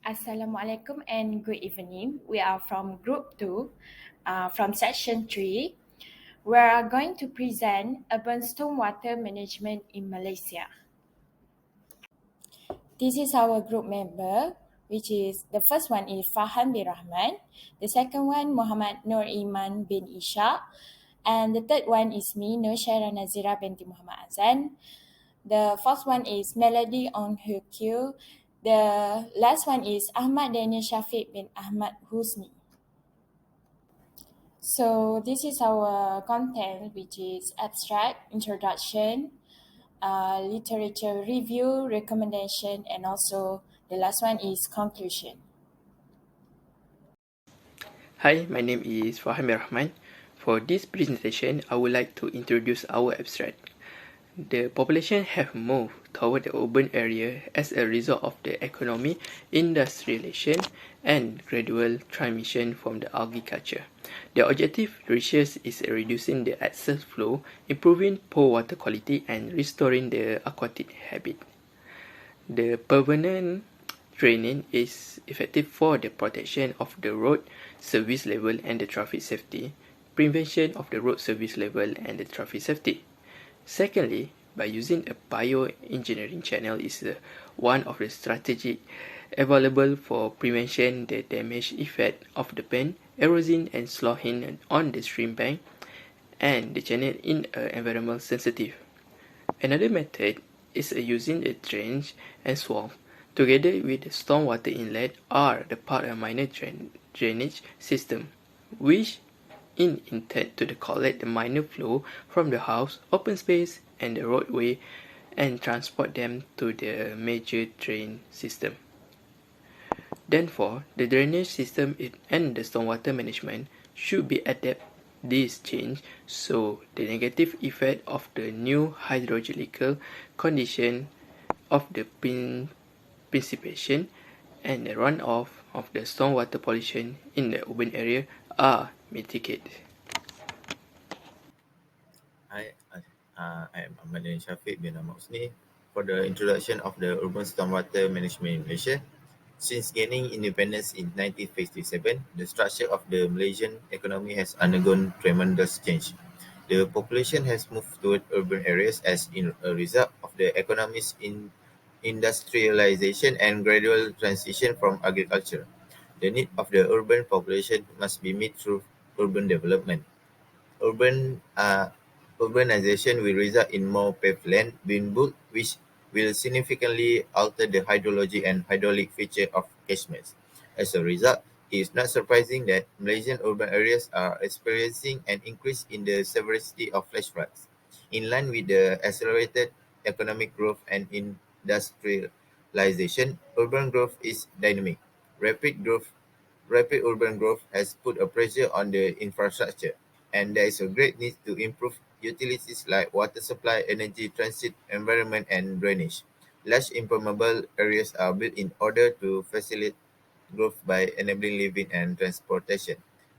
Assalamualaikum and good evening. We are from Group 2, from Section 3. We are going to present urban stormwater management in Malaysia. This is our group member, which is the first one is FARHAN bin RAHMAN, the second one MOHAMMAD Nur IMAN bin ISHAK, and the third one is me, NURSHAHIRAH NAZIRA binti Muhammad AZAN. The fourth one is Melody on her queue. The last one is Ahmad Daniel Shafiq bin Ahmad HUSNI. So this is our content, which is abstract, introduction, literature review, recommendation, and also the last one is conclusion. Hi, my name is FARHAN bin RAHMAN. For this presentation, I would like to introduce our abstract. The population have moved toward the urban area as a result of the economy, industrialization, and gradual transition from the agriculture. The objective research is reducing the excess flow, improving poor water quality, and restoring the aquatic habitat. The permanent training is effective for the protection of the road service level and the traffic safety, prevention of the road service level and the traffic safety. Secondly, by using a bioengineering channel is one of the strategies available for prevention the damage effect of the pen, erosion and sloughing on the stream bank, and the channel in environmental sensitive. Another method is using a trench and swamp together with the stormwater inlet are the part of minor drainage system, which intend to collect the minor flow from the house, open space, and the roadway and transport them to the major drain system. Therefore, the drainage system and the stormwater management should be adapt this change so the negative effect of the new hydrological condition of the precipitation and the runoff of the stormwater pollution in the urban area are mitigated. Hi, I am Ahmad Danial Shafiq bin Ahmad HUSNI for the introduction of the urban stormwater management in Malaysia. Since gaining independence in 1957, the structure of the Malaysian economy has undergone tremendous change. The population has moved toward urban areas as a result of the economy's industrialization and gradual transition from agriculture. The need of the urban population must be met through urban development. Urbanization will result in more paved land being built, which will significantly alter the hydrology and hydraulic feature of catchments. As a result, it is not surprising that Malaysian urban areas are experiencing an increase in the severity of flash floods. In line with the accelerated economic growth and industrialization, urban growth is dynamic. Rapid urban growth has put a pressure on the infrastructure, and there is a great need to improve utilities like water supply, energy transit, environment, and drainage. Large impermeable areas are built in order to facilitate growth by enabling living and transportation.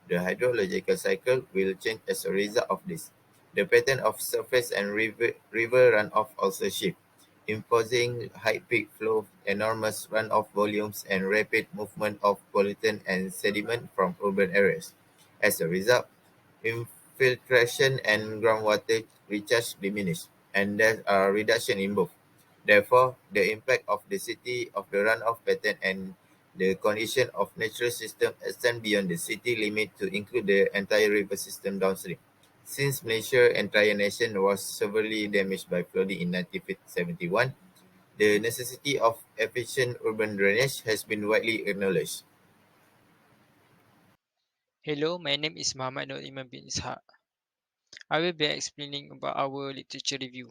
The hydrological cycle will change as a result of this. The pattern of surface and river runoff also shift, imposing high peak flow, enormous runoff volumes, and rapid movement of pollutant and sediment from urban areas. As a result, infiltration and groundwater recharge diminish, and there are reduction in both. Therefore, the impact of the city of the runoff pattern and the condition of natural system extend beyond the city limit to include the entire river system downstream. Since Malaysia's entire nation was severely damaged by flooding in 1971, the necessity of efficient urban drainage has been widely acknowledged. Hello, my name is Muhammad Nur Iman bin Ishak. I will be explaining about our literature review.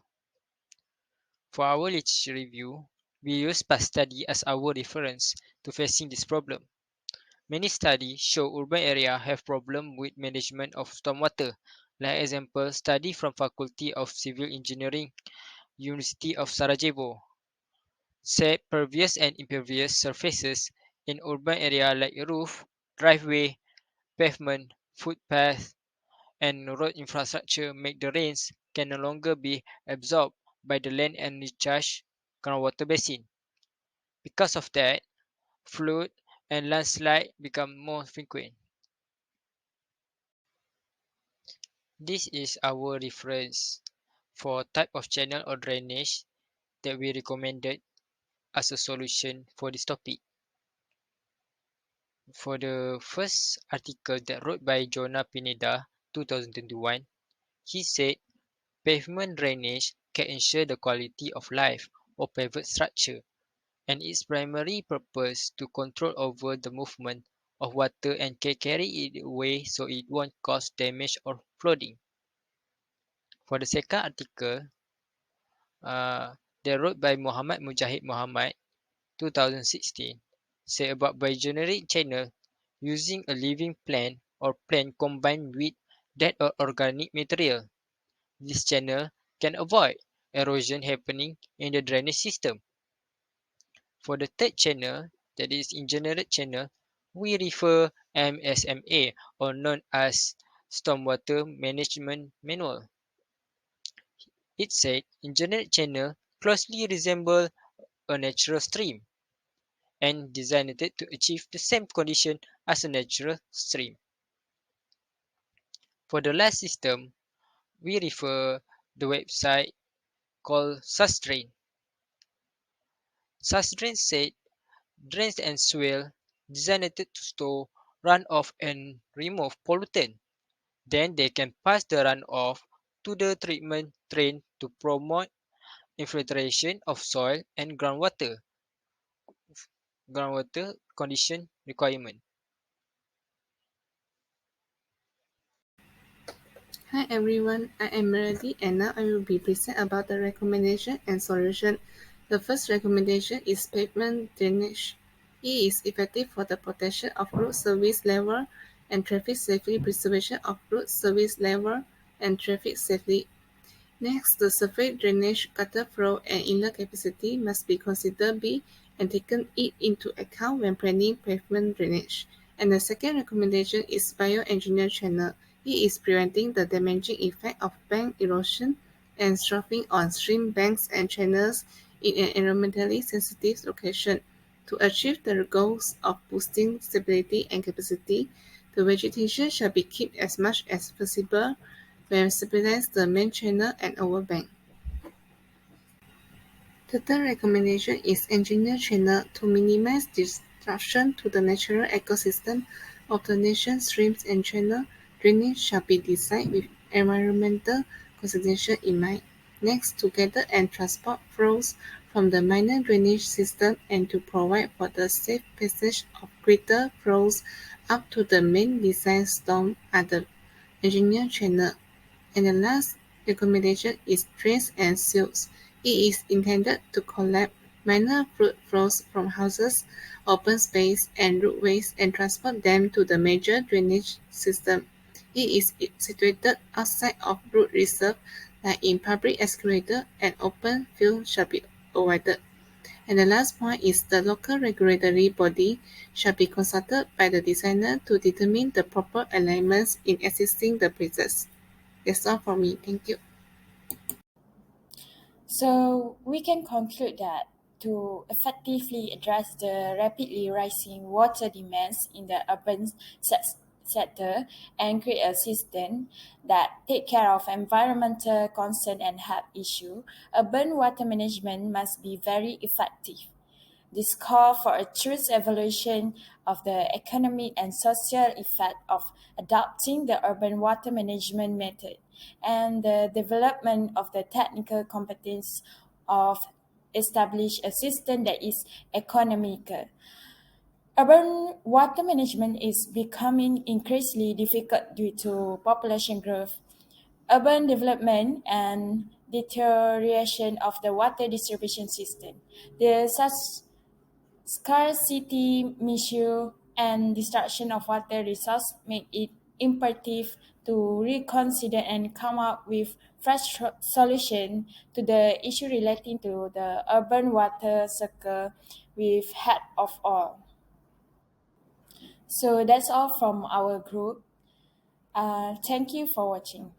For our literature review, we use past study as our reference to facing this problem. Many studies show urban areas have problem with management of stormwater. Like example, study from Faculty of Civil Engineering, University of Sarajevo, said pervious and impervious surfaces in urban area like roof, driveway, pavement, footpath, and road infrastructure make the rains can no longer be absorbed by the land and recharge groundwater basin. Because of that, flood, and landslide become more frequent. This is our reference for type of channel or drainage that we recommended as a solution for this topic. For the first article that wrote by Jonah Pineda, 2021, he said pavement drainage can ensure the quality of life of paved structure and its primary purpose to control over the movement of water and can carry it away so it won't cause damage or flooding. For the second article, that wrote by Muhammad Mujahid Muhammad, 2016, say about biogeneric channel using a living plant or plant combined with dead or organic material. This channel can avoid erosion happening in the drainage system. For the third channel, that is engineered channel, we refer MSMA or known as Stormwater Management Manual. It said engineered channel closely resemble a natural stream and designed to achieve the same condition as a natural stream. For the last system, we refer the website called Susdrain. Susdrain said drains and swale designed to store runoff and remove pollutant. Then they can pass the runoff to the treatment train to promote infiltration of soil and groundwater condition requirement. Hi everyone, I am Melody and now I will be present about the recommendation and solution. The first recommendation is pavement drainage. It is effective for the protection of road service level and traffic safety, preservation of road service level and traffic safety. Next, the surface drainage, gutter flow, and inlet capacity must be considered and taken into account when planning pavement drainage. And the second recommendation is bioengineered channel. It is preventing the damaging effect of bank erosion and sloughing on stream banks and channels in an environmentally sensitive location. To achieve the goals of boosting stability and capacity, the vegetation shall be kept as much as possible when stabilize the main channel and overbank. The third recommendation is engineer channel to minimize disruption to the natural ecosystem of the nation's streams and channel. Drainage shall be designed with environmental consideration in mind. Next, to gather and transport flows from the minor drainage system and to provide for the safe passage of greater flows up to the main design storm are the engineer channel. And the last recommendation is drains and seals. It is intended to collect minor flows from houses, open space, and roadways and transport them to the major drainage system. It is situated outside of road reserve, like in public excavator and open field shall be avoided. And the last point is the local regulatory body shall be consulted by the designer to determine the proper alignments in existing the places. That's all for me. Thank you. So we can conclude that to effectively address the rapidly rising water demands in the urban sector and create a system that take care of environmental concern and health issue, urban water management must be very effective. This call for a true evaluation of the economic and social effect of adopting the urban water management method and the development of the technical competence of establish a system that is economical. Urban water management is becoming increasingly difficult due to population growth, urban development, and deterioration of the water distribution system. The scarcity issue and destruction of water resource make it imperative to reconsider and come up with fresh solution to the issue relating to the urban water cycle with head of all. So that's all from our group. Thank you for watching.